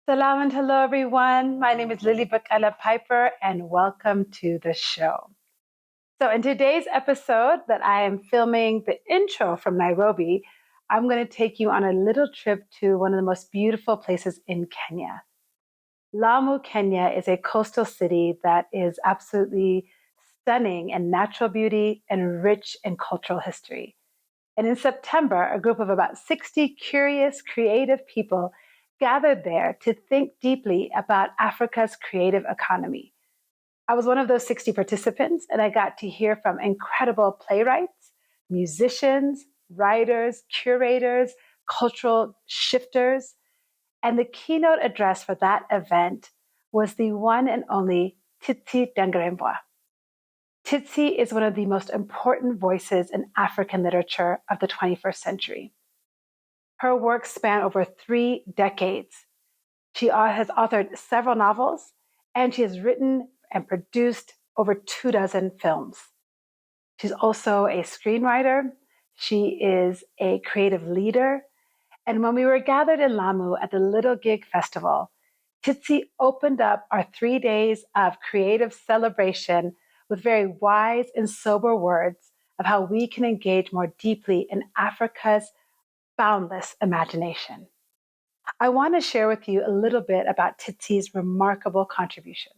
Salam and hello, everyone. My name is Lilly Piper, and welcome to the show. So, in today's episode, that I am filming the intro from Nairobi, I'm going to take you on a little trip to one of the most beautiful places in Kenya. Lamu, Kenya is a coastal city that is absolutely stunning in natural beauty and rich in cultural history. And in September, a group of about 60 curious, creative people gathered there to think deeply about Africa's creative economy. I was one of those 60 participants, and I got to hear from incredible playwrights, musicians, writers, curators, cultural shifters. And the keynote address for that event was the one and only Tsitsi Dangarembga. Tsitsi is one of the most important voices in African literature of the 21st century. Her works span over 3 decades. She has authored several novels, and she has written and produced over 24 films. She's also a screenwriter. She is a creative leader. And when we were gathered in Lamu at the Little Gig Festival, Tsitsi opened up our 3 days of creative celebration with very wise and sober words of how we can engage more deeply in Africa's boundless imagination. I want to share with you a little bit about Tsitsi's remarkable contributions.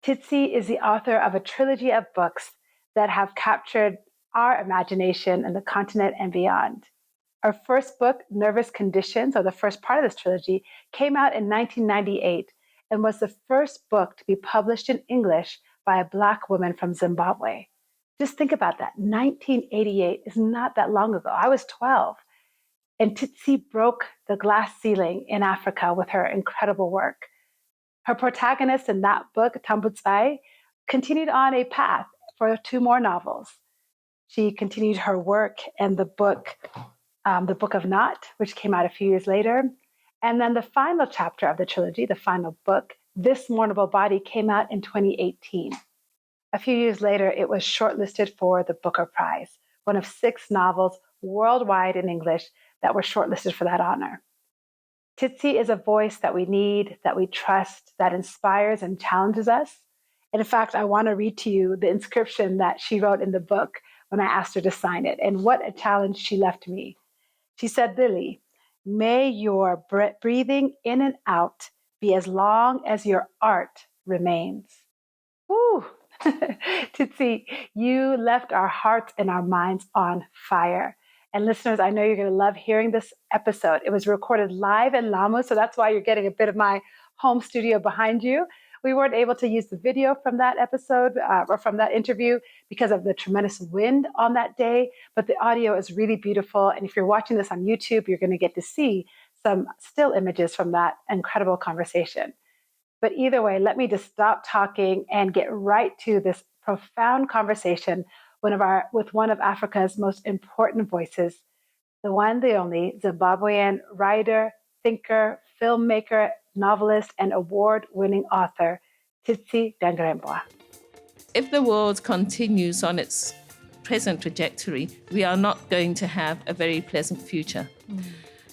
Tsitsi is the author of a trilogy of books that have captured our imagination in the continent and beyond. Our first book, Nervous Conditions, or the first part of this trilogy, came out in 1998 and was the first book to be published in English by a Black woman from Zimbabwe. Just think about that. 1988 is not that long ago. I was 12. And Tsitsi broke the glass ceiling in Africa with her incredible work. Her protagonist in that book, Tambudzai, continued on a path for 2 more novels. She continued her work in the book of Not, which came out a few years later. And then the final chapter of the trilogy, the final book, This Mournable Body, came out in 2018. A few years later, it was shortlisted for the Booker Prize, one of 6 novels worldwide in English that were shortlisted for that honor. Tsitsi is a voice that we need, that we trust, that inspires and challenges us. And in fact, I want to read to you the inscription that she wrote in the book when I asked her to sign it, and what a challenge she left me. She said, Lilly, may your breathing in and out be as long as your art remains. Woo! Tsitsi, you left our hearts and our minds on fire. And listeners, I know you're going to love hearing this episode. It was recorded live in Lamu, so that's why you're getting a bit of my home studio behind you. We weren't able to use the video from that episode or from that interview because of the tremendous wind on that day, but the audio is really beautiful. And if you're watching this on YouTube, you're going to get to see some still images from that incredible conversation. But either way, let me just stop talking and get right to this profound conversation with one of Africa's most important voices, the one, the only Zimbabwean writer, thinker, filmmaker, novelist, and award-winning author, Tsitsi Dangarembga. If the world continues on its present trajectory, we are not going to have a very pleasant future.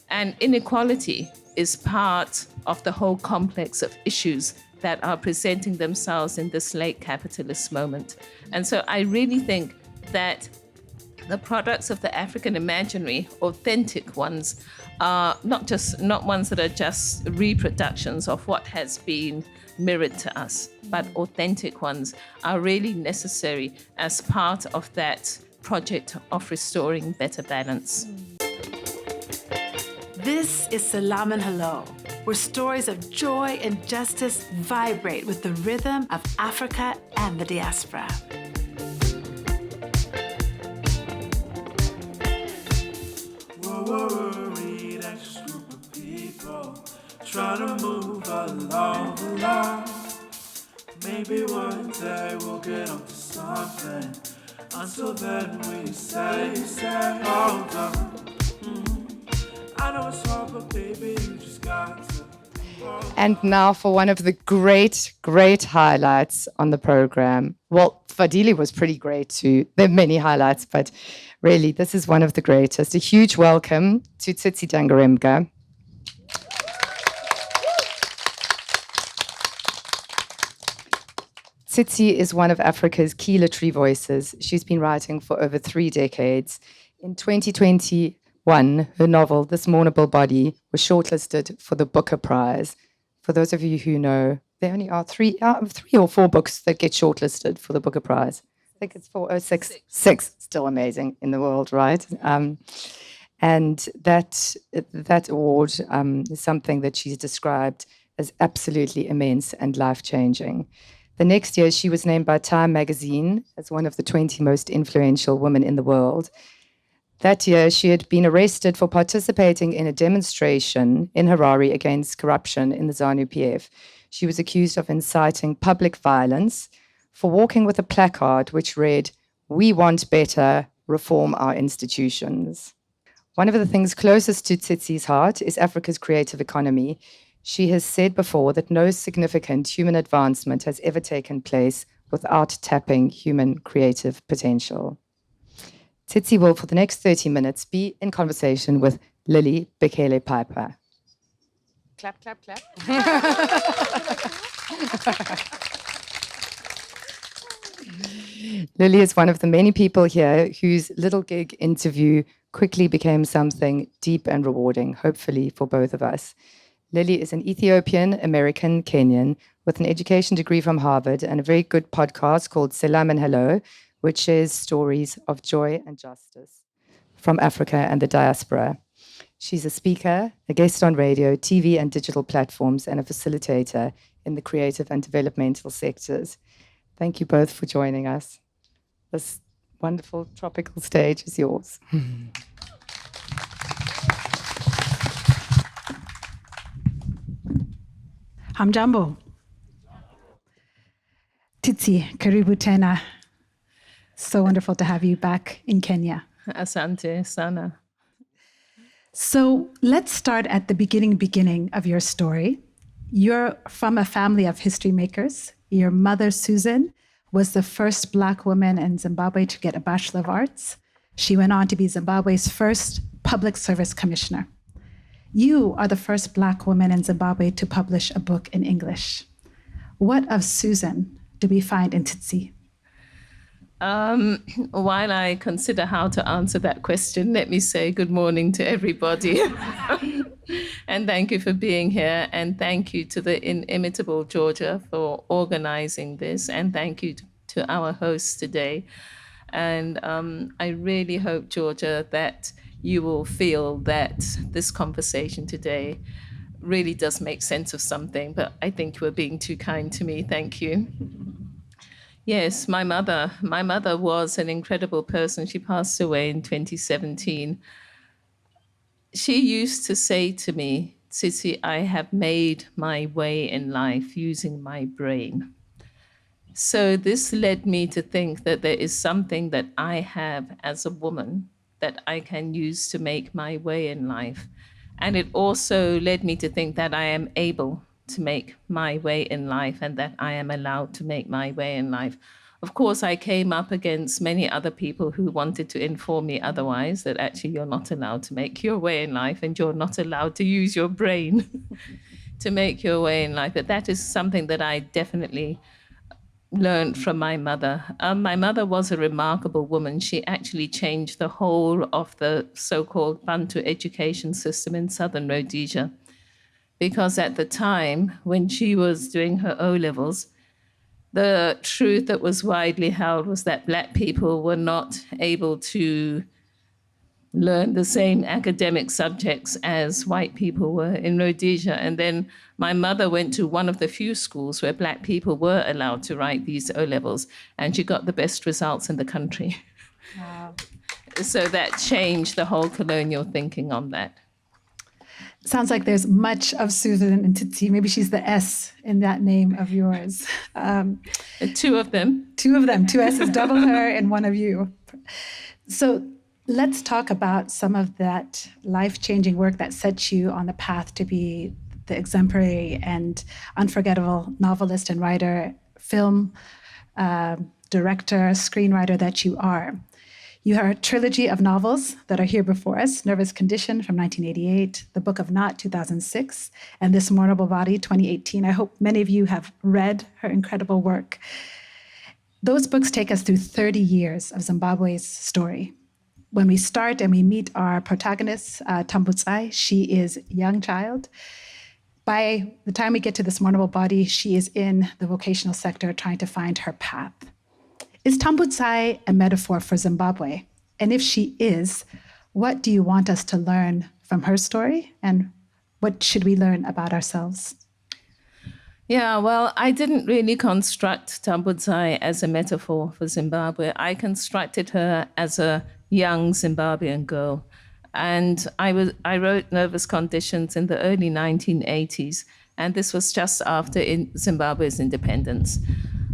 And inequality is part of the whole complex of issues that are presenting themselves in this late capitalist moment. And so I really think that the products of the African imaginary, authentic ones, are not ones that are just reproductions of what has been mirrored to us, but authentic ones are really necessary as part of that project of restoring better balance. This is Salam and Hello, where stories of joy and justice vibrate with the rhythm of Africa and the diaspora. Worried anxious group of people trying to move along. Maybe one day we'll get onto something. Until then we say, hold on. I know it's hard, but baby, you just got to. And now for one of the great highlights on the program. Well, Fadili was pretty great too. There are many highlights, but really, this is one of the greatest. A huge welcome to Tsitsi Dangarembga. Tsitsi is one of Africa's key literary voices. She's been writing for over 3 decades. In 2021, her novel, This Mournable Body, was shortlisted for the Booker Prize. For those of you who know, there only are 3 or 4 books that get shortlisted for the Booker Prize. I think it's 4 or 6. 6, still amazing in the world, right? And that award is something that she's described as absolutely immense and life-changing. The next year, she was named by Time magazine as one of the 20 most influential women in the world. That year, she had been arrested for participating in a demonstration in Harare against corruption in the ZANU-PF. She was accused of inciting public violence for walking with a placard which read, "We want better, reform our institutions." One of the things closest to Tsitsi's heart is Africa's creative economy. She has said before that no significant human advancement has ever taken place without tapping human creative potential. Tsitsi will, for the next 30 minutes, be in conversation with Lilly Bekele-Piper. Clap, clap, clap. Lilly is one of the many people here whose little gig interview quickly became something deep and rewarding, hopefully for both of us. Lilly is an Ethiopian, American, Kenyan with an education degree from Harvard and a very good podcast called Salam and Hello, which shares stories of joy and justice from Africa and the diaspora. She's a speaker, a guest on radio, TV, and digital platforms, and a facilitator in the creative and developmental sectors. Thank you both for joining us. This wonderful tropical stage is yours. Hamjambo. Tsitsi, karibu tena. So wonderful to have you back in Kenya. Asante sana. So let's start at the beginning of your story. You're from a family of history makers. Your mother, Susan, was the first Black woman in Zimbabwe to get a Bachelor of Arts. She went on to be Zimbabwe's first public service commissioner. You are the first Black woman in Zimbabwe to publish a book in English. What of Susan do we find in Tsitsi? While I consider how to answer that question, let me say good morning to everybody. And thank you for being here. And thank you to the inimitable Georgia for organizing this. And thank you to our hosts today. And I really hope, Georgia, that you will feel that this conversation today really does make sense of something. But I think you were being too kind to me. Thank you. Yes, my mother was an incredible person. She passed away in 2017. She used to say to me, "Tsitsi, I have made my way in life using my brain." So this led me to think that there is something that I have as a woman that I can use to make my way in life. And it also led me to think that I am able to make my way in life and that I am allowed to make my way in life. Of course, I came up against many other people who wanted to inform me otherwise, that actually you're not allowed to make your way in life and you're not allowed to use your brain to make your way in life. But that is something that I definitely learned from my mother. My mother was a remarkable woman. She actually changed the whole of the so-called Bantu education system in southern Rhodesia. Because at the time when she was doing her O-levels, the truth that was widely held was that Black people were not able to learn the same academic subjects as white people were in Rhodesia. And then my mother went to one of the few schools where Black people were allowed to write these O-levels, and she got the best results in the country. Wow. So that changed the whole colonial thinking on that. Sounds like there's much of Susan and Tsitsi. Maybe she's the S in that name of yours. Two of them. Two of them. 2 S's, double her and one of you. So let's talk about some of that life-changing work that set you on the path to be the exemplary and unforgettable novelist and writer, film director, screenwriter that you are. You have a trilogy of novels that are here before us: Nervous Condition from 1988, The Book of Not, 2006, and This Mournable Body, 2018. I hope many of you have read her incredible work. Those books take us through 30 years of Zimbabwe's story. When we start and we meet our protagonist, Tambudzai, she is a young child. By the time we get to this Mournable Body, she is in the vocational sector trying to find her path. Is Tambudzai a metaphor for Zimbabwe? And if she is, what do you want us to learn from her story? And what should we learn about ourselves? Yeah, well, I didn't really construct Tambudzai as a metaphor for Zimbabwe. I constructed her as a young Zimbabwean girl. And I wrote Nervous Conditions in the early 1980s, and this was just after Zimbabwe's independence.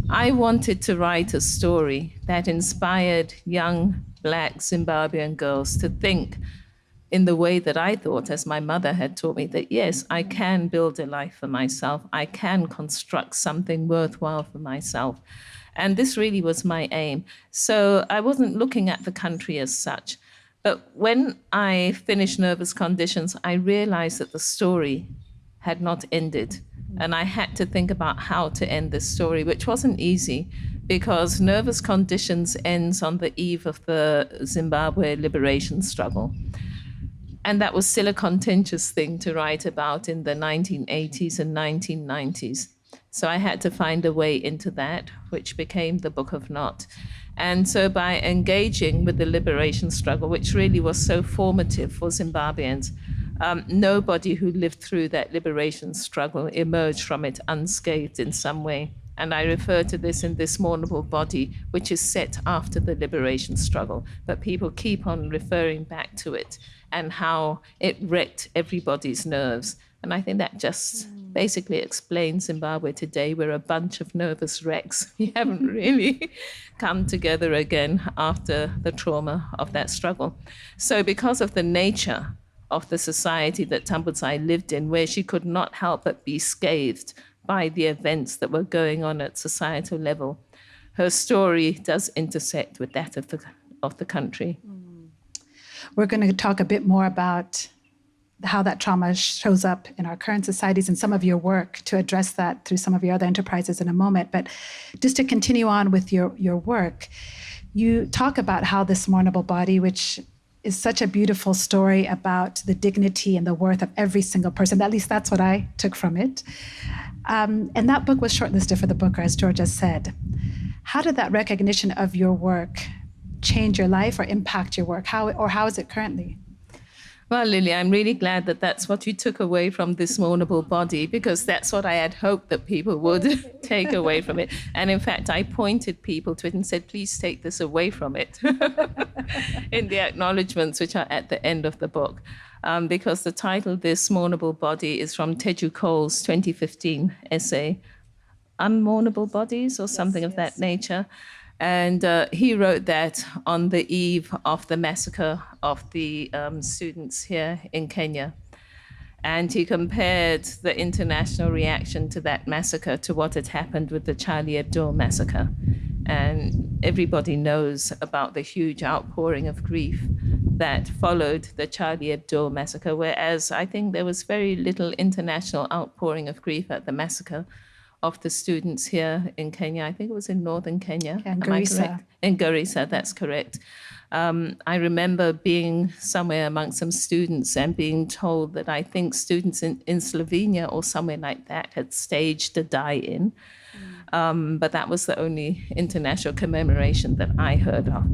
I wanted to write a story that inspired young Black Zimbabwean girls to think in the way that I thought, as my mother had taught me, that yes, I can build a life for myself. I can construct something worthwhile for myself. And this really was my aim. So I wasn't looking at the country as such. But when I finished Nervous Conditions, I realized that the story had not ended. And I had to think about how to end this story, which wasn't easy because Nervous Conditions ends on the eve of the Zimbabwe Liberation Struggle. And that was still a contentious thing to write about in the 1980s and 1990s. So I had to find a way into that, which became the Book of Not. And so by engaging with the liberation struggle, which really was so formative for Zimbabweans, nobody who lived through that liberation struggle emerged from it unscathed in some way. And I refer to this in this Mournable Body, which is set after the liberation struggle, but people keep on referring back to it and how it wrecked everybody's nerves. And I think that just basically explains Zimbabwe today. We're a bunch of nervous wrecks. We haven't really come together again after the trauma of that struggle. So because of the nature of the society that Tambudzai lived in, where she could not help but be scathed by the events that were going on at societal level, her story does intersect with that of the country. We're going to talk a bit more about how that trauma shows up in our current societies and some of your work to address that through some of your other enterprises in a moment. But just to continue on with your work, you talk about how this Mournable Body, which is such a beautiful story about the dignity and the worth of every single person. At least that's what I took from it. And that book was shortlisted for the Booker, as Georgia said. How did that recognition of your work change your life or impact your work? How is it currently? Well, Lilly, I'm really glad that that's what you took away from this Mournable Body, because that's what I had hoped that people would take away from it. And in fact, I pointed people to it and said, please take this away from it in the acknowledgements, which are at the end of the book. Because the title, This Mournable Body, is from Teju Cole's 2015 essay, Unmournable Bodies, or something of that nature. And he wrote that on the eve of the massacre of the students here in Kenya. And he compared the international reaction to that massacre to what had happened with the Charlie Hebdo massacre. And everybody knows about the huge outpouring of grief that followed the Charlie Hebdo massacre, whereas I think there was very little international outpouring of grief at the massacre of the students here in Kenya. I think it was in northern Kenya. In Garissa. In Garissa, that's correct. I remember being somewhere amongst some students and being told that I think students in Slovenia or somewhere like that had staged a die-in. But that was the only international commemoration that I heard of.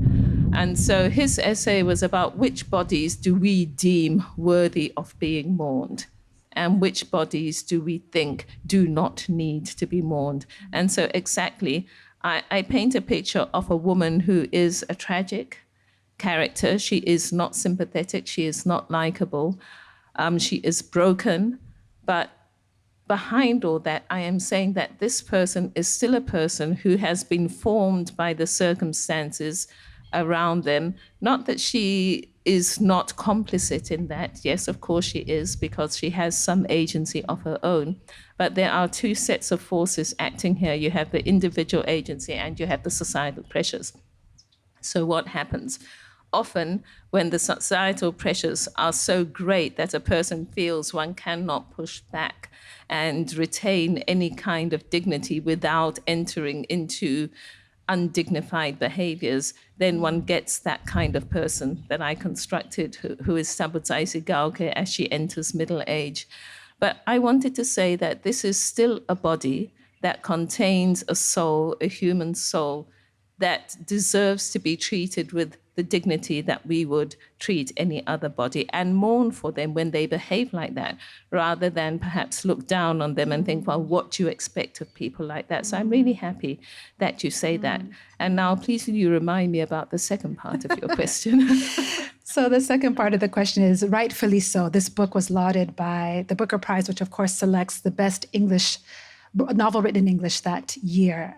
And so his essay was about which bodies do we deem worthy of being mourned, and which bodies do we think do not need to be mourned. And so exactly, I paint a picture of a woman who is a tragic character. She is not sympathetic. She is not likable. She is broken. But behind all that, I am saying that this person is still a person who has been formed by the circumstances around them. Not that she is not complicit in that. Yes, of course she is, because she has some agency of her own. But there are two sets of forces acting here. You have the individual agency and you have the societal pressures. So what happens? Often when the societal pressures are so great that a person feels one cannot push back and retain any kind of dignity without entering into undignified behaviors, then one gets that kind of person that I constructed, who is Tambudzai as she enters middle age. But I wanted to say that this is still a body that contains a soul, a human soul, that deserves to be treated with the dignity that we would treat any other body, and mourn for them when they behave like that, rather than perhaps look down on them and think, well, what do you expect of people like that? So I'm really happy that you say that. And now please will you remind me about the second part of your question. So the second part of the question is, rightfully so, this book was lauded by the Booker Prize, which of course selects the best English novel written in English that year.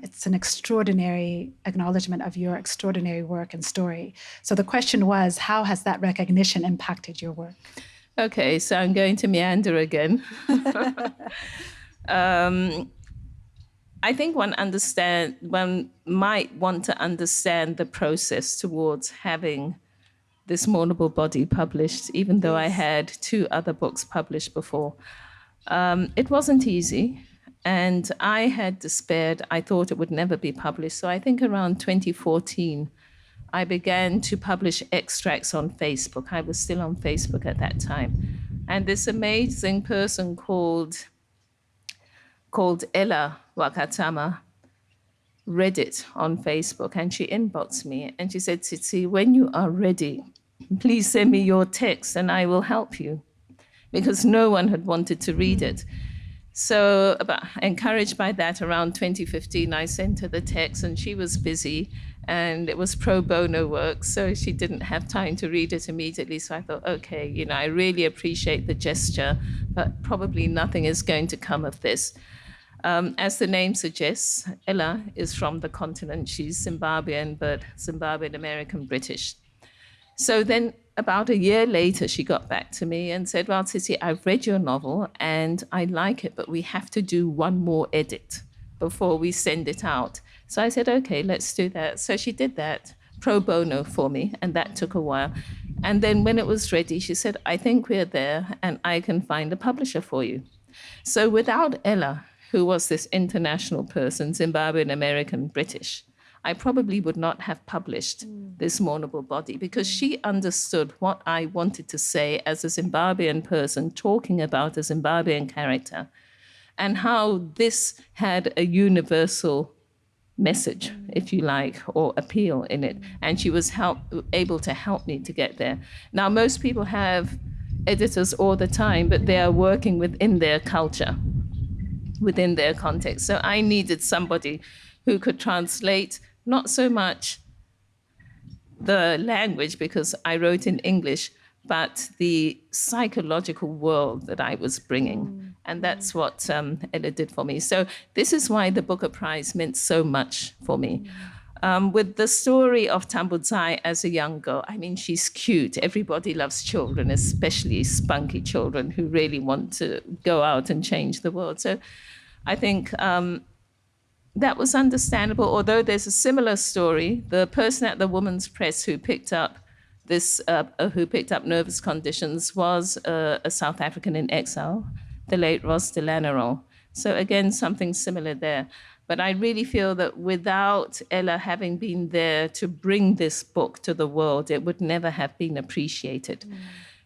It's an extraordinary acknowledgement of your extraordinary work and story. So the question was, how has that recognition impacted your work? Okay, so I'm going to meander again. I think one might want to understand the process towards having this Mournable Body published, even though I had 2 other books published before. It wasn't easy, and I had despaired. I thought it would never be published. So I think around 2014, I began to publish extracts on Facebook. I was still on Facebook at that time. And this amazing person called Ella Wakatama read it on Facebook, and she inboxed me and she said, Tsitsi, when you are ready, please send me your text and I will help you, because no one had wanted to read it. So encouraged by that, around 2015, I sent her the text, and she was busy, and it was pro bono work, so she didn't have time to read it immediately. So I thought, okay, I really appreciate the gesture, but probably nothing is going to come of this. As the name suggests, Ella is from the continent. She's Zimbabwean, but Zimbabwean American British. So then about a year later, she got back to me and said, well, Tsitsi, I've read your novel and I like it, but we have to do one more edit before we send it out. So I said, okay, let's do that. So she did that pro bono for me, and that took a while. And then when it was ready, she said, I think we're there and I can find a publisher for you. So without Ella, who was this international person, Zimbabwean American British, I probably would not have published this Mournable Body, because she understood what I wanted to say as a Zimbabwean person talking about a Zimbabwean character, and how this had a universal message, if you like, or appeal in it. And she was able to help me to get there. Now, most people have editors all the time, but they are working within their culture, within their context. So I needed somebody who could translate not so much the language, because I wrote in English, but the psychological world that I was bringing. And that's what Ella did for me. So this is why the Booker Prize meant so much for me. With the story of Tambudzai as a young girl, I mean, she's cute. Everybody loves children, especially spunky children who really want to go out and change the world. So I think that was understandable, although there's a similar story. The person at the Women's Press who picked up Nervous Conditions was a South African in exile, the late Ros de Lannerol. So again, something similar there. But I really feel that without Ella having been there to bring this book to the world, it would never have been appreciated.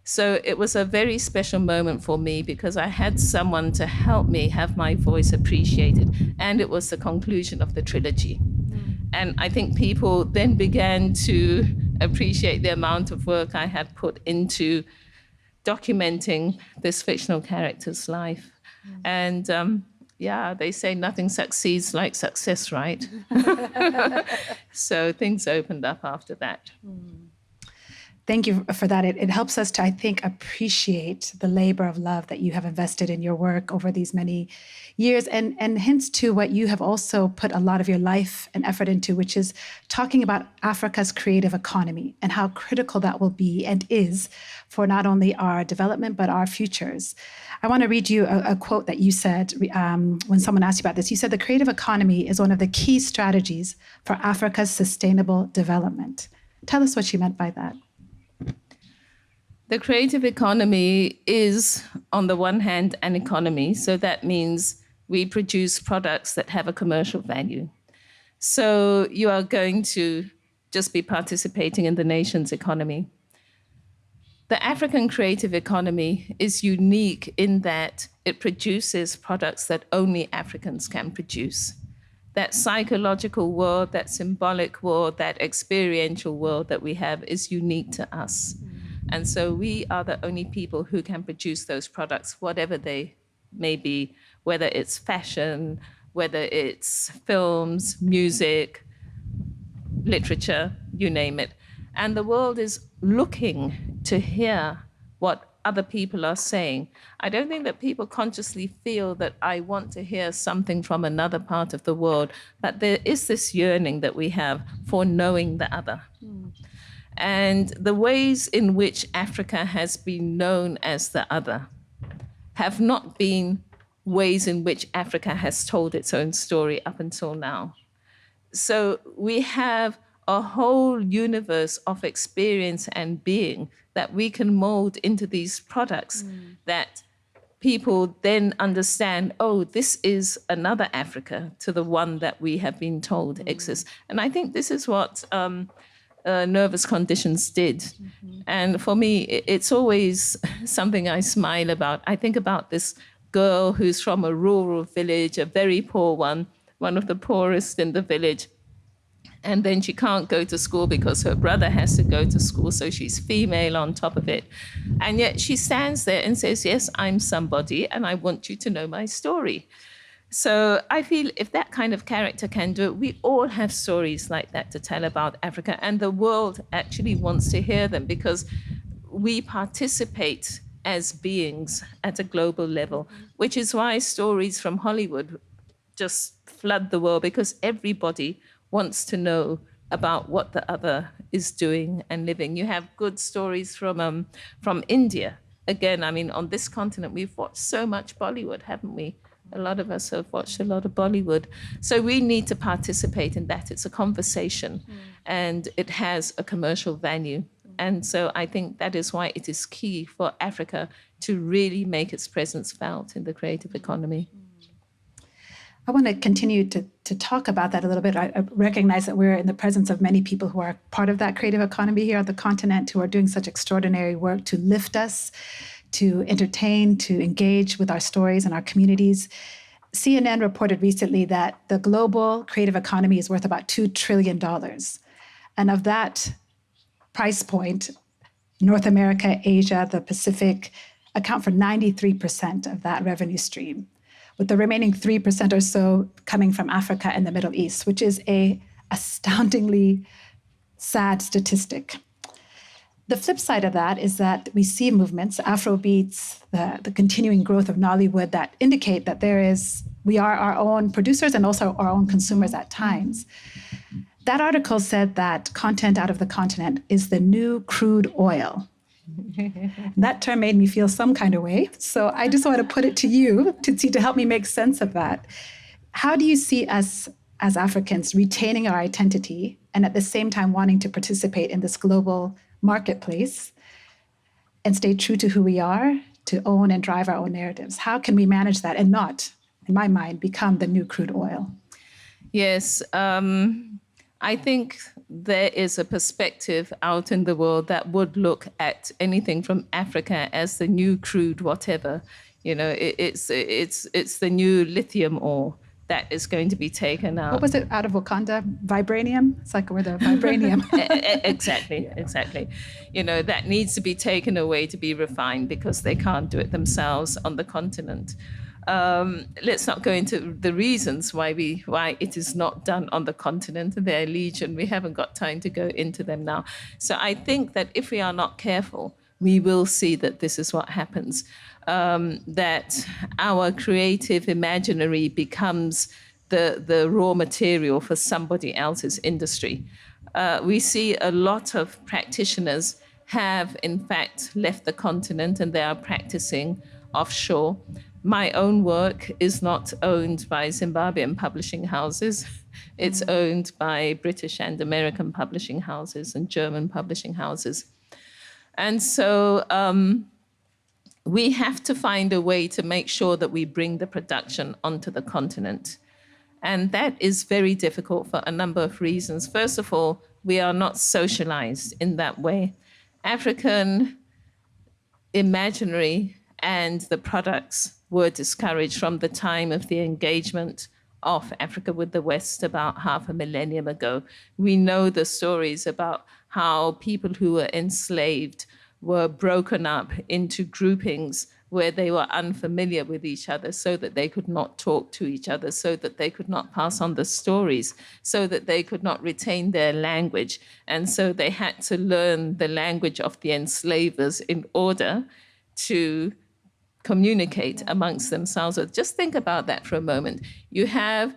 So it was a very special moment for me, because I had someone to help me have my voice appreciated. And it was the conclusion of the trilogy. And I think people then began to appreciate the amount of work I had put into documenting this fictional character's life. And they say nothing succeeds like success, right? So things opened up after that. Thank you for that. It helps us to, I think, appreciate the labor of love that you have invested in your work over these many years, and hints to what you have also put a lot of your life and effort into, which is talking about Africa's creative economy and how critical that will be and is for not only our development, but our futures. I want to read you a quote that you said when someone asked you about this. You said, the creative economy is one of the key strategies for Africa's sustainable development. Tell us what you meant by that. The creative economy is, on the one hand, an economy. So that means we produce products that have a commercial value. So you are going to just be participating in the nation's economy. The African creative economy is unique in that it produces products that only Africans can produce. That psychological world, that symbolic world, that experiential world that we have is unique to us. And so we are the only people who can produce those products, whatever they may be, whether it's fashion, whether it's films, music, literature, you name it. And the world is looking to hear what other people are saying. I don't think that people consciously feel that I want to hear something from another part of the world, but there is this yearning that we have for knowing the other. And the ways in which Africa has been known as the other have not been ways in which Africa has told its own story up until now. So we have a whole universe of experience and being that we can mold into these products that people then understand, oh, this is another Africa to the one that we have been told exists. And I think this is what Nervous Conditions did. And for me, it's always something I smile about. I think about this girl who's from a rural village, a very poor one of the poorest in the village. And then she can't go to school because her brother has to go to school, so she's female on top of it. And yet she stands there and says, yes, I'm somebody, and I want you to know my story. So I feel if that kind of character can do it, we all have stories like that to tell about Africa, and the world actually wants to hear them because we participate as beings at a global level, which is why stories from Hollywood just flood the world, because everybody wants to know about what the other is doing and living. You have good stories from India. Again, I mean, on this continent, we've watched so much Bollywood, haven't we? A lot of us have watched a lot of Bollywood. So we need to participate in that. It's a conversation and it has a commercial value. And so I think that is why it is key for Africa to really make its presence felt in the creative economy. I want to continue to talk about that a little bit. I recognize that we're in the presence of many people who are part of that creative economy here on the continent, who are doing such extraordinary work to lift us, to entertain, to engage with our stories and our communities. CNN reported recently that the global creative economy is worth about $2 trillion. And of that price point, North America, Asia, the Pacific account for 93% of that revenue stream, with the remaining 3% or so coming from Africa and the Middle East, which is an astoundingly sad statistic. The flip side of that is that we see movements, Afrobeats, the continuing growth of Nollywood, that indicate that we are our own producers and also our own consumers at times. That article said that content out of the continent is the new crude oil. That term made me feel some kind of way. So I just want to put it to you, Tsitsi, to help me make sense of that. How do you see us as Africans retaining our identity and at the same time wanting to participate in this global marketplace and stay true to who we are, to own and drive our own narratives? How can we manage that and not, in my mind, become the new crude oil? Yes, I think there is a perspective out in the world that would look at anything from Africa as the new crude whatever. You know, it's the new lithium ore that is going to be taken out. What was it out of Wakanda? Vibranium? It's like we're the vibranium. Exactly. You know, that needs to be taken away to be refined because they can't do it themselves on the continent. Let's not go into the reasons why it is not done on the continent. They're legion. We haven't got time to go into them now. So I think that if we are not careful, we will see that this is what happens, that our creative imaginary becomes the raw material for somebody else's industry. We see a lot of practitioners have, in fact, left the continent and they are practicing offshore. My own work is not owned by Zimbabwean publishing houses. It's owned by British and American publishing houses and German publishing houses. And so we have to find a way to make sure that we bring the production onto the continent. And that is very difficult for a number of reasons. First of all, we are not socialized in that way. African imaginary and the products were discouraged from the time of the engagement of Africa with the West about half a millennium ago. We know the stories about how people who were enslaved were broken up into groupings where they were unfamiliar with each other so that they could not talk to each other, so that they could not pass on the stories, so that they could not retain their language. And so they had to learn the language of the enslavers in order to communicate amongst themselves. So just think about that for a moment. You have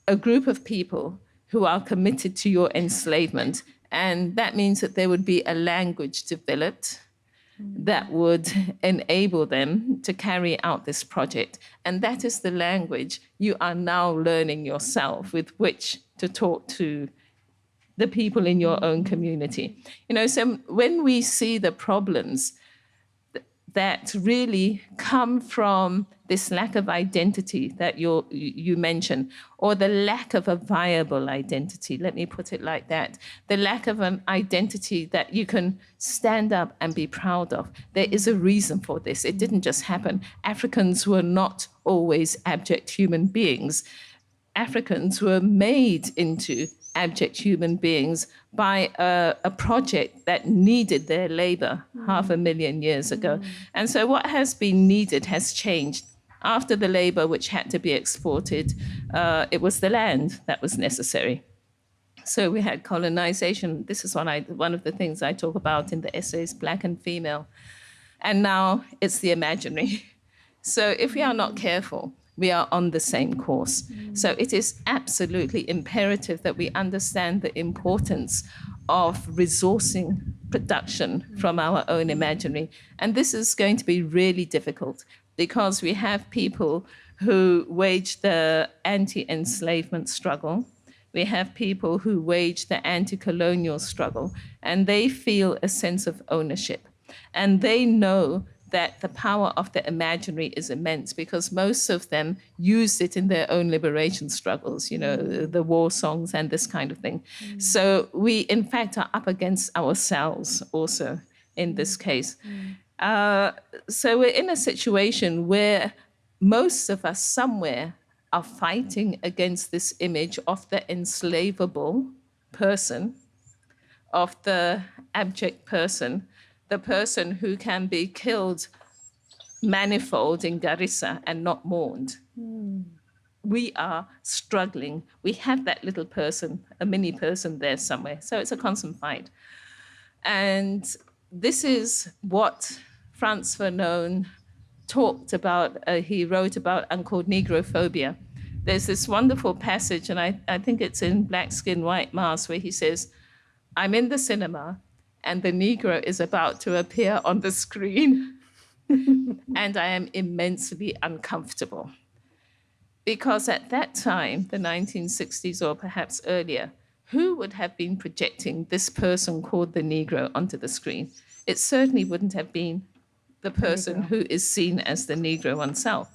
a group of people who are committed to your enslavement, and that means that there would be a language developed that would enable them to carry out this project. And that is the language you are now learning yourself with which to talk to the people in your own community. So when we see the problems that really come from this lack of identity that you mentioned, or the lack of a viable identity, let me put it like that, the lack of an identity that you can stand up and be proud of. There is a reason for this. It didn't just happen. Africans were not always abject human beings. Africans were made into abject human beings by a project that needed their labor 500,000 years ago. And so what has been needed has changed. After the labor which had to be exported, it was the land that was necessary. So we had colonization. This is one of the things I talk about in the essays, Black and Female. And now it's the imaginary. So if we are not careful, we are on the same course. So it is absolutely imperative that we understand the importance of resourcing production from our own imaginary. And this is going to be really difficult because we have people who wage the anti-enslavement struggle. We have people who wage the anti-colonial struggle, and they feel a sense of ownership. And they know that the power of the imaginary is immense because most of them used it in their own liberation struggles, the war songs and this kind of thing. So we, in fact, are up against ourselves also in this case. So we're in a situation where most of us somewhere are fighting against this image of the enslavable person, of the abject person, the person who can be killed manifold in Garissa and not mourned. We are struggling. We have that little person, a mini person there somewhere. So it's a constant fight. And this is what Frantz Fanon talked about. He wrote about and called Negrophobia. There's this wonderful passage, and I think it's in Black Skin, White Mask, where he says, I'm in the cinema, and the Negro is about to appear on the screen, and I am immensely uncomfortable. Because at that time, the 1960s or perhaps earlier, who would have been projecting this person called the Negro onto the screen? It certainly wouldn't have been the person who is seen as the Negro oneself.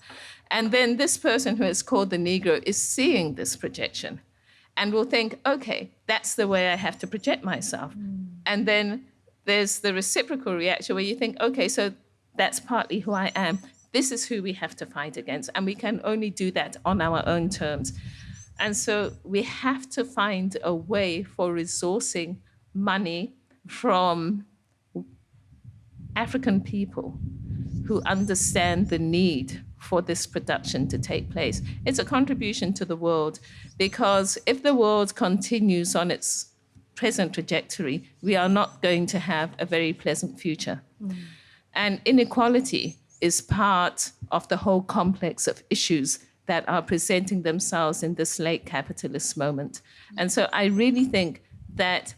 And then this person who is called the Negro is seeing this projection and will think, okay, that's the way I have to project myself. And then there's the reciprocal reaction where you think, okay, so that's partly who I am. This is who we have to fight against. And we can only do that on our own terms. And so we have to find a way for resourcing money from African people who understand the need for this production to take place. It's a contribution to the world, because if the world continues on its present trajectory, we are not going to have a very pleasant future. And inequality is part of the whole complex of issues that are presenting themselves in this late capitalist moment. And so I really think that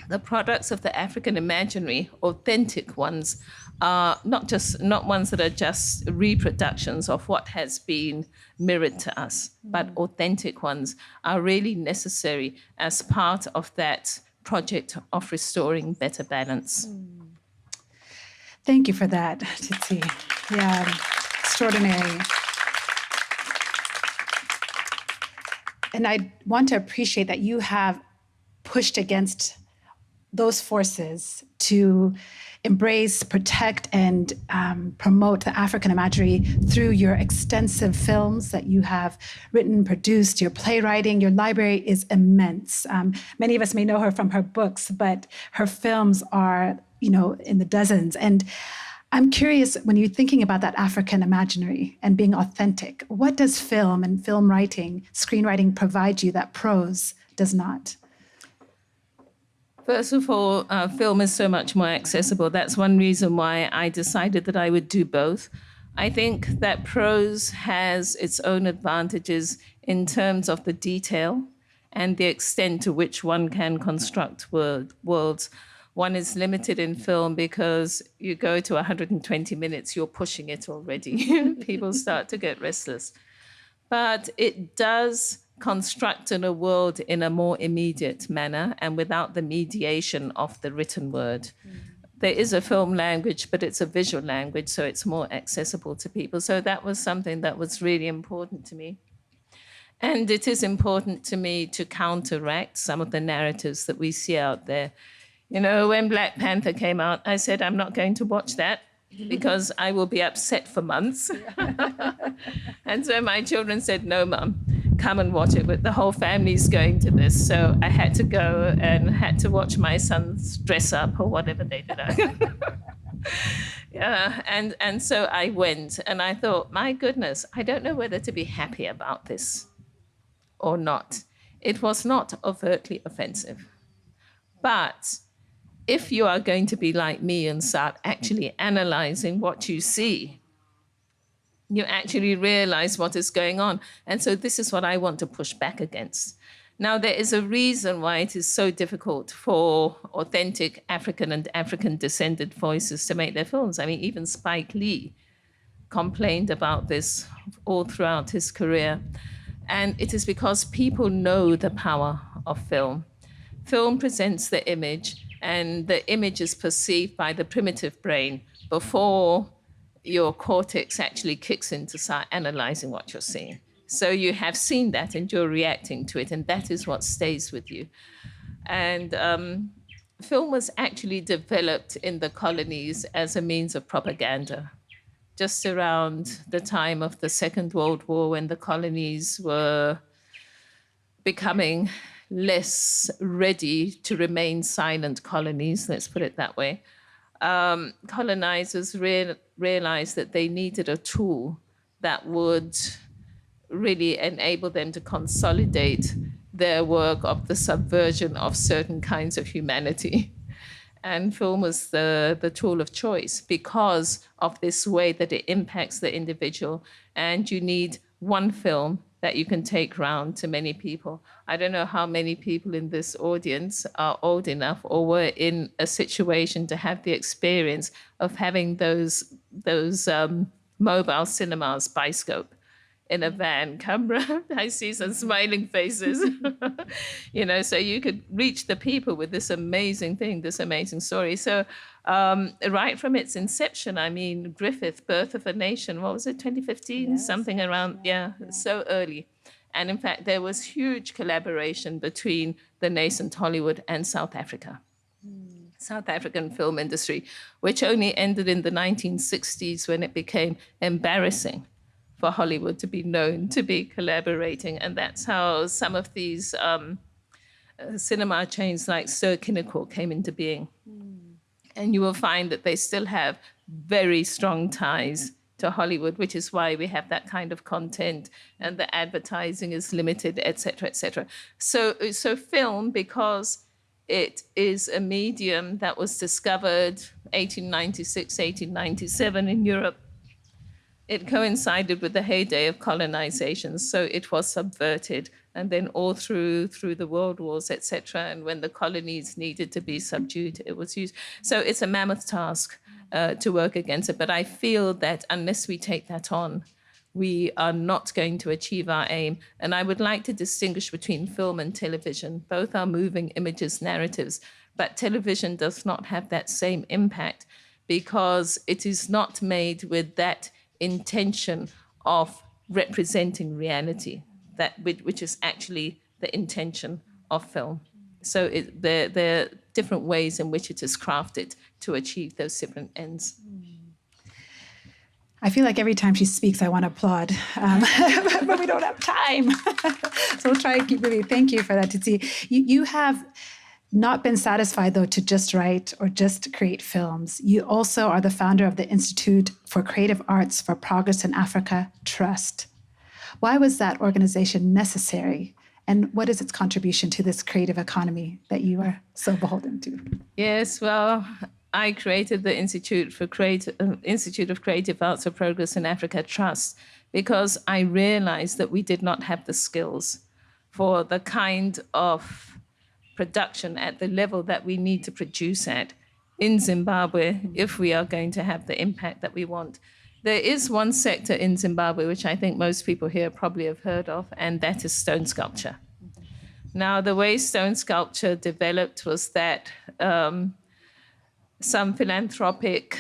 the products of the African imaginary, authentic ones, are not ones that are just reproductions of what has been mirrored to us, but authentic ones are really necessary as part of that project of restoring better balance. Thank you for that, Tsitsi. Yeah, extraordinary. And I want to appreciate that you have pushed against those forces to embrace, protect, and promote the African imagery through your extensive films that you have written, produced, your playwriting. Your library is immense. Many of us may know her from her books, but her films are, in the dozens. And I'm curious, when you're thinking about that African imaginary and being authentic, what does film and film writing, screenwriting provide you that prose does not? First of all, film is so much more accessible. That's one reason why I decided that I would do both. I think that prose has its own advantages in terms of the detail and the extent to which one can construct worlds. One is limited in film because you go to 120 minutes, you're pushing it already. People start to get restless. But it does construct in a world in a more immediate manner and without the mediation of the written word. There is a film language, but it's a visual language, so it's more accessible to people. So that was something that was really important to me. And it is important to me to counteract some of the narratives that we see out there. When Black Panther came out, I said, I'm not going to watch that because I will be upset for months. And so my children said, no, Mum, come and watch it. But the whole family's going to this. So I had to go and had to watch my sons dress up or whatever they did. Yeah, and so I went and I thought, my goodness, I don't know whether to be happy about this or not. It was not overtly offensive. But if you are going to be like me and start actually analyzing what you see, you actually realize what is going on. And so this is what I want to push back against. Now, there is a reason why it is so difficult for authentic African and African-descended voices to make their films. I mean, even Spike Lee complained about this all throughout his career. And it is because people know the power of film. Film presents the image, and the image is perceived by the primitive brain before your cortex actually kicks in to start analyzing what you're seeing. So you have seen that and you're reacting to it, and that is what stays with you. And film was actually developed in the colonies as a means of propaganda. Just around the time of the Second World War, when the colonies were becoming less ready to remain silent colonies, let's put it that way, colonizers realized that they needed a tool that would really enable them to consolidate their work of the subversion of certain kinds of humanity. And film was the tool of choice because of this way that it impacts the individual. And you need one film that you can take round to many people. I don't know how many people in this audience are old enough or were in a situation to have the experience of having those mobile cinemas, Biscope, in a van come round. I see some smiling faces. So you could reach the people with this amazing thing, this amazing story. So right from its inception, I mean, Griffith, Birth of a Nation, what was it, 2015? Yes. Something around, so early. And in fact, there was huge collaboration between the nascent Hollywood and South Africa. South African film industry, which only ended in the 1960s when it became embarrassing for Hollywood to be known to be collaborating. And that's how some of these cinema chains like Sir Kinnickle came into being. And you will find that they still have very strong ties to Hollywood, which is why we have that kind of content and the advertising is limited, et cetera, et cetera. So film, because it is a medium that was discovered 1896, 1897 in Europe, it coincided with the heyday of colonization, so it was subverted, and then all through the world wars, etc. And when the colonies needed to be subdued, it was used. So it's a mammoth task to work against it. But I feel that unless we take that on, we are not going to achieve our aim. And I would like to distinguish between film and television. Both are moving images, narratives, but television does not have that same impact because it is not made with that intention of representing reality. which is actually the intention of film. So there are different ways in which it is crafted to achieve those different ends. I feel like every time she speaks, I want to applaud, but we don't have time. So we'll try and keep moving. Thank you for that, Tsitsi. You have not been satisfied, though, to just write or just create films. You also are the founder of the Institute for Creative Arts for Progress in Africa, Trust. Why was that organization necessary? And what is its contribution to this creative economy that you are so beholden to? Yes, well, I created the Institute of Creative Arts for Progress in Africa, Trust, because I realized that we did not have the skills for the kind of production at the level that we need to produce at in Zimbabwe if we are going to have the impact that we want. There is one sector in Zimbabwe which I think most people here probably have heard of, and that is stone sculpture. Now, the way stone sculpture developed was that some philanthropic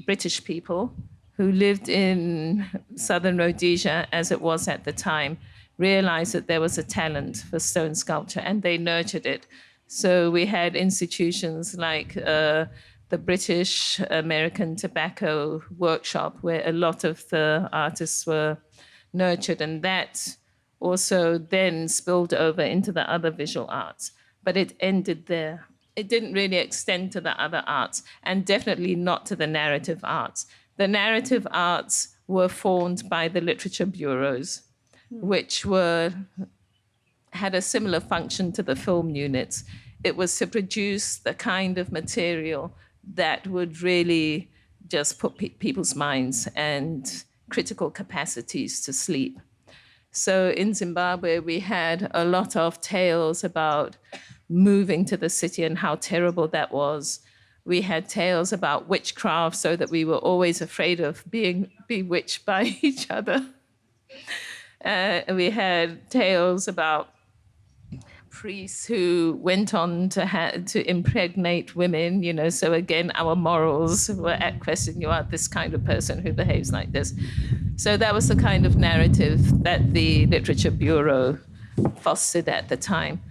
British people who lived in southern Rhodesia, as it was at the time, realized that there was a talent for stone sculpture, and they nurtured it. So we had institutions like the British American Tobacco Workshop, where a lot of the artists were nurtured, and that also then spilled over into the other visual arts. But it ended there. It didn't really extend to the other arts, and definitely not to the narrative arts. The narrative arts were formed by the literature bureaus, which had a similar function to the film units. It was to produce the kind of material that would really just put people's minds and critical capacities to sleep. So in Zimbabwe, we had a lot of tales about moving to the city and how terrible that was. We had tales about witchcraft, so that we were always afraid of being bewitched by each other. We had tales about priests who went on to impregnate women, so again, our morals were at question. You are this kind of person who behaves like this. So that was the kind of narrative that the Literature Bureau fostered at the time.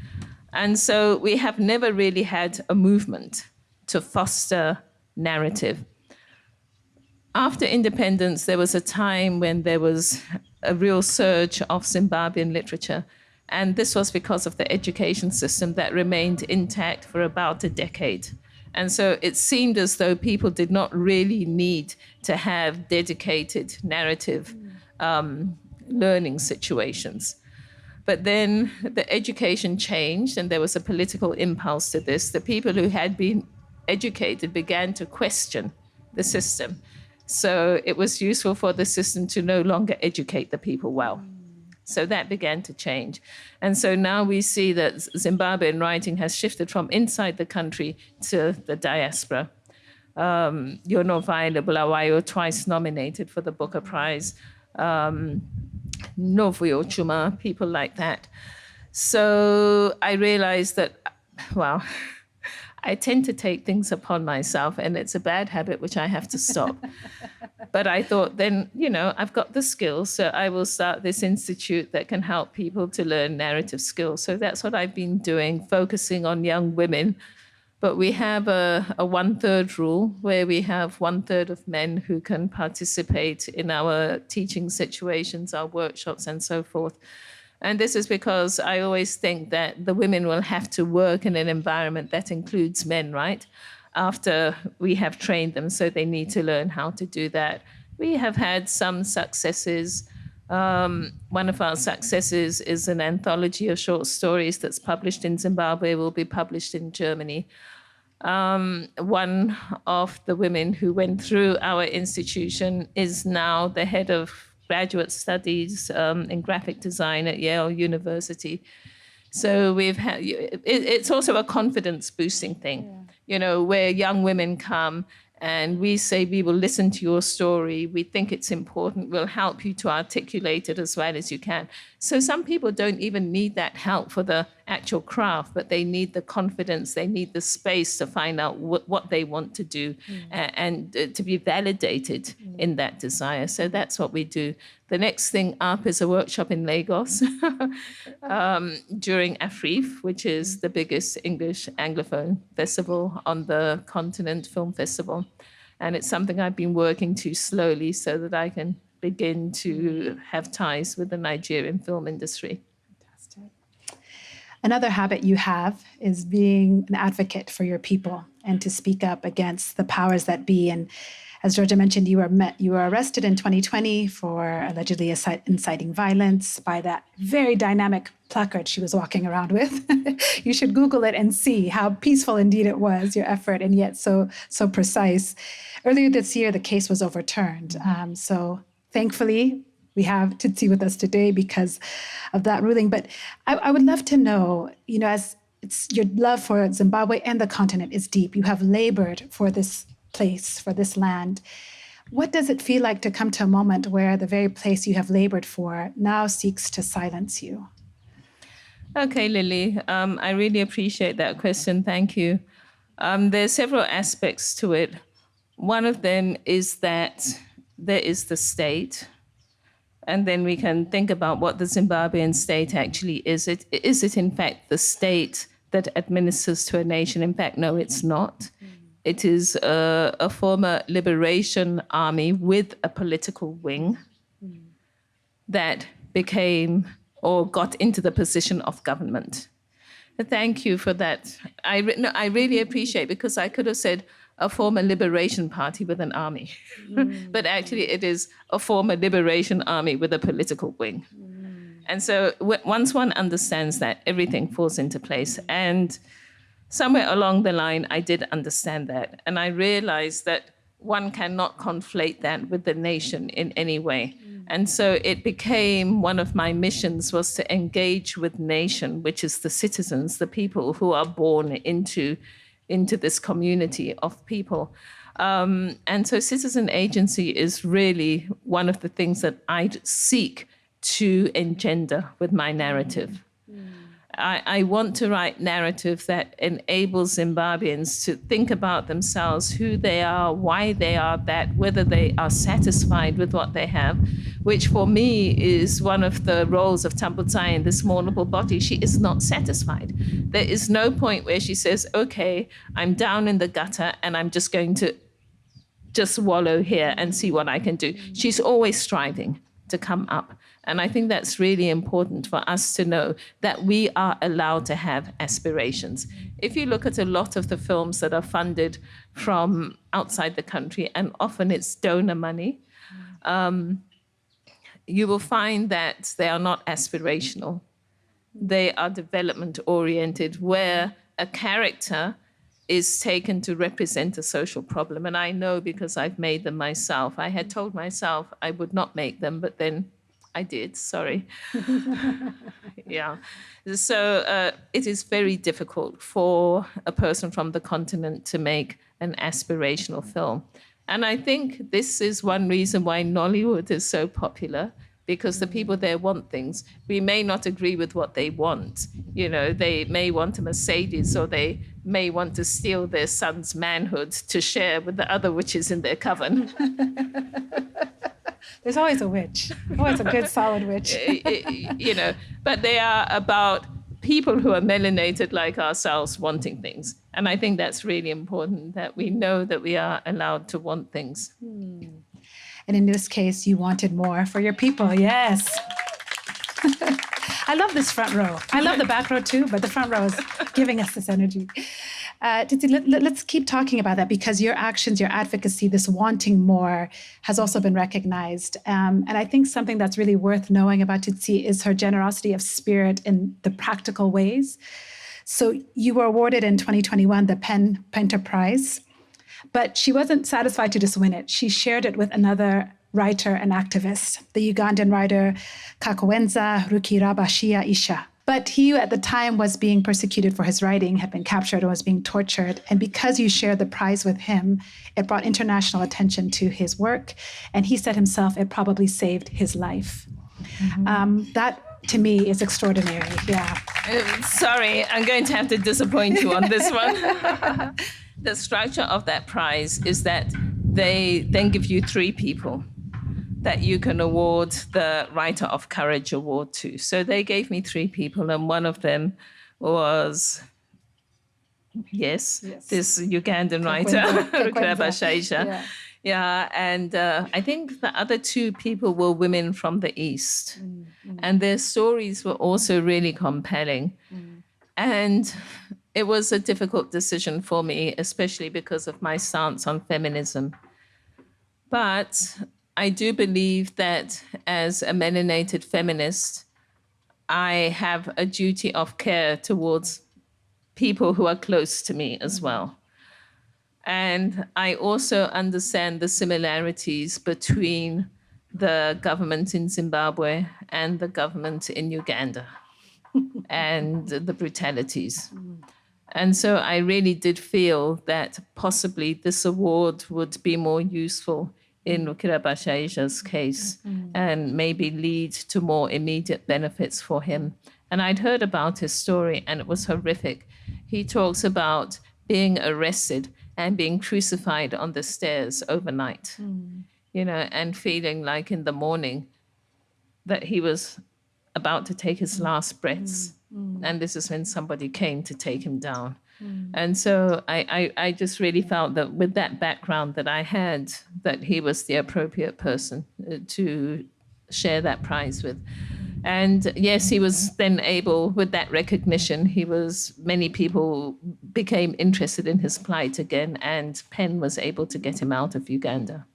And so we have never really had a movement to foster narrative. After independence, there was a time when there was a real surge of Zimbabwean literature. And this was because of the education system that remained intact for about a decade. And so it seemed as though people did not really need to have dedicated narrative learning situations. But then the education changed, and there was a political impulse to this. The people who had been educated began to question the system. So it was useful for the system to no longer educate the people well. So that began to change. And so now we see that Zimbabwean writing has shifted from inside the country to the diaspora. Yonovai Bulawayo, twice nominated for the Booker Prize. Novuyo Chuma, people like that. So I realized that, well, I tend to take things upon myself, and it's a bad habit which I have to stop. But I thought then, I've got the skills, so I will start this institute that can help people to learn narrative skills. So that's what I've been doing, focusing on young women. But we have a 1/3 rule, where we have 1/3 of men who can participate in our teaching situations, our workshops, and so forth. And this is because I always think that the women will have to work in an environment that includes men, right? After we have trained them, so they need to learn how to do that. We have had some successes. One of our successes is an anthology of short stories that's published in Zimbabwe, will be published in Germany. One of the women who went through our institution is now the head of graduate studies in graphic design at Yale University. So we've had, it's also a confidence boosting thing, where young women come and we say, we will listen to your story. We think it's important. We'll help you to articulate it as well as you can. So some people don't even need that help for the actual craft, but they need the confidence. They need the space to find out what they want to do and to be validated in that desire. So that's what we do. The next thing up is a workshop in Lagos during AFRIF, which is the biggest English Anglophone festival on the continent, film festival. And it's something I've been working to slowly so that I can begin to have ties with the Nigerian film industry. Another habit you have is being an advocate for your people and to speak up against the powers that be. And as Georgia mentioned, you were arrested in 2020 for allegedly inciting violence by that very dynamic placard she was walking around with. You should Google it and see how peaceful indeed it was, your effort, and yet so precise. Earlier this year, the case was overturned. So thankfully, we have Tsitsi with us today because of that ruling. But I would love to know, as it's your love for Zimbabwe and the continent is deep. You have labored for this place, for this land. What does it feel like to come to a moment where the very place you have labored for now seeks to silence you? Okay, Lilly, I really appreciate that question. Thank you. There are several aspects to it. One of them is that there is the state. And then we can think about what the Zimbabwean state actually is. Is it in fact the state that administers to a nation? In fact, no, it's not. It is a former liberation army with a political wing that became or got into the position of government. Thank you for that. I really appreciate, because I could have said a former liberation party with an army. But actually it is a former liberation army with a political wing. And so once one understands that, everything falls into place. And somewhere along the line, I did understand that. And I realized that one cannot conflate that with the nation in any way. And so it became one of my missions was to engage with nation, which is the citizens, the people who are born into this community of people. And so citizen agency is really one of the things that I seek to engender with my narrative. I want to write narrative that enables Zimbabweans to think about themselves, who they are, why they are that, whether they are satisfied with what they have, which for me is one of the roles of Tambudzai in this Mournable Body. She is not satisfied. There is no point where she says, okay, I'm down in the gutter and I'm just going to just wallow here and see what I can do. She's always striving to come up. And I think that's really important for us to know that we are allowed to have aspirations. If you look at a lot of the films that are funded from outside the country, and often it's donor money, you will find that they are not aspirational. They are development-oriented, where a character is taken to represent a social problem. And I know because I've made them myself. I had told myself I would not make them, but then I did, sorry. Yeah. So it is very difficult for a person from the continent to make an aspirational film. And I think this is one reason why Nollywood is so popular, because the people there want things. We may not agree with what they want. They may want a Mercedes, or they may want to steal their son's manhood to share with the other witches in their coven. There's always a witch, always a good, solid witch. But they are about people who are melanated like ourselves wanting things. And I think that's really important, that we know that we are allowed to want things. And in this case, you wanted more for your people. Yes. I love this front row. I love the back row too, but the front row is giving us this energy. Tsitsi, let's keep talking about that, because your actions, your advocacy, this wanting more has also been recognized. And I think something that's really worth knowing about Tsitsi is her generosity of spirit in the practical ways. So you were awarded in 2021 the Pen Painter Prize, but she wasn't satisfied to just win it. She shared it with another writer and activist, the Ugandan writer Kakwenza Rukirabashia Isha. But he, at the time, was being persecuted for his writing, had been captured and was being tortured. And because you shared the prize with him, it brought international attention to his work. And he said himself, it probably saved his life. That, to me, is extraordinary. Yeah. Sorry, I'm going to have to disappoint you on this one. The structure of that prize is that they then give you 3 people that you can award the Writer of Courage Award to. So they gave me 3 people, and one of them was, yes. This Ugandan writer, Rukrabashaija. Yeah, and I think the other 2 people were women from the East. And their stories were also really compelling. And it was a difficult decision for me, especially because of my stance on feminism. But I do believe that as a melanated feminist, I have a duty of care towards people who are close to me as well. And I also understand the similarities between the government in Zimbabwe and the government in Uganda and the brutalities. And so I really did feel that possibly this award would be more useful in Rukrabashaija's case and maybe lead to more immediate benefits for him. And I'd heard about his story, and it was horrific. He talks about being arrested and being crucified on the stairs overnight, and feeling like in the morning that he was about to take his last breaths. And this is when somebody came to take him down. And so I just really felt that with that background that I had, that he was the appropriate person to share that prize with. And yes, he was then able, with that recognition, many people became interested in his plight again, and PEN was able to get him out of Uganda.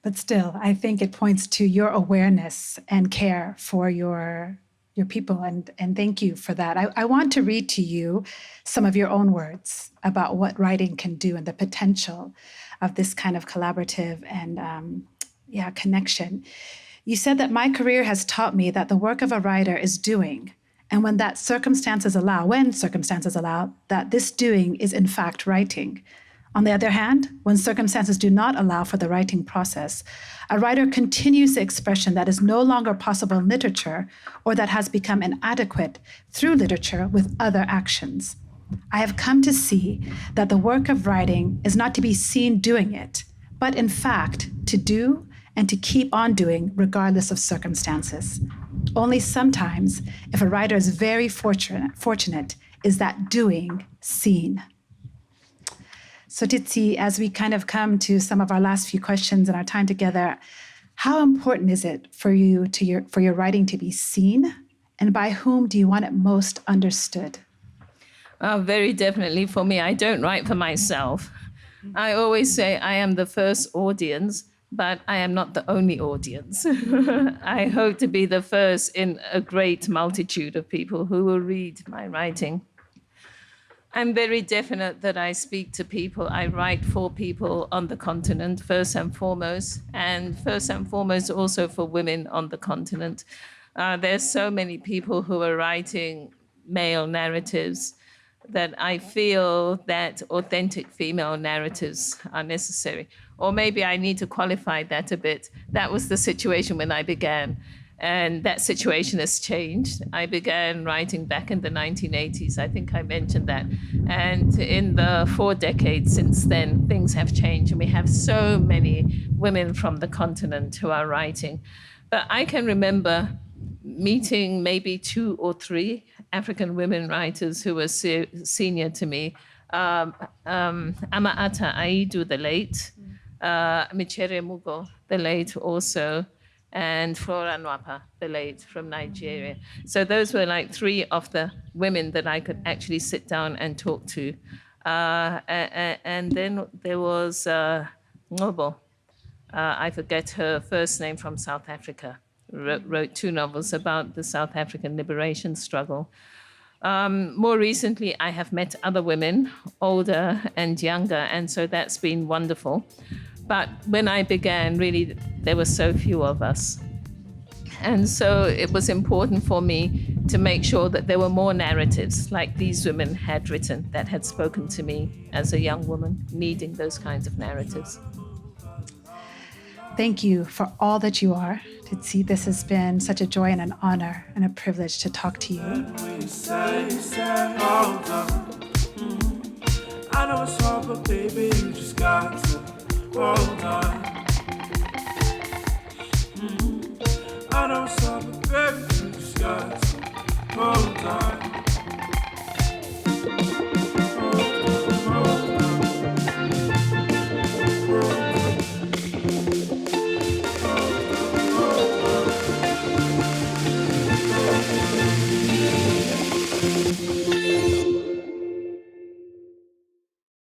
But still, I think it points to your awareness and care for your people, and thank you for that. I want to read to you some of your own words about what writing can do and the potential of this kind of collaborative and connection. You said that my career has taught me that the work of a writer is doing, and when circumstances allow, that this doing is in fact writing. On the other hand, when circumstances do not allow for the writing process, a writer continues the expression that is no longer possible in literature or that has become inadequate through literature with other actions. I have come to see that the work of writing is not to be seen doing it, but in fact to do and to keep on doing regardless of circumstances. Only sometimes, if a writer is very fortunate, is that doing seen. So Tsitsi, as we kind of come to some of our last few questions in our time together, how important is it for you for your writing to be seen, and by whom do you want it most understood? Very definitely for me. I don't write for myself. I always say I am the first audience, but I am not the only audience. I hope to be the first in a great multitude of people who will read my writing. I'm very definite that I speak to people. I write for people on the continent, first and foremost also for women on the continent. There's so many people who are writing male narratives that I feel that authentic female narratives are necessary. Or maybe I need to qualify that a bit. That was the situation when I began. And that situation has changed. I began writing back in the 1980s. I think I mentioned that. And in the 4 decades since then, things have changed. And we have so many women from the continent who are writing. But I can remember meeting maybe 2 or 3 African women writers who were senior to me. Amaata Aidu, the late, Michere Mugo, the late also, and Flora Nwapa, the late, from Nigeria. So those were like 3 of the women that I could actually sit down and talk to. And then there was Ngobo. I forget her first name, from South Africa. Wrote 2 novels about the South African Liberation Struggle. More recently, I have met other women, older and younger, and so that's been wonderful. But when I began, really, there were so few of us. And so it was important for me to make sure that there were more narratives like these women had written that had spoken to me as a young woman, needing those kinds of narratives. Thank you for all that you are, Tsitsi. This has been such a joy and an honor and a privilege to talk to you. I know it's hard, but baby, you just got to hold on. people die.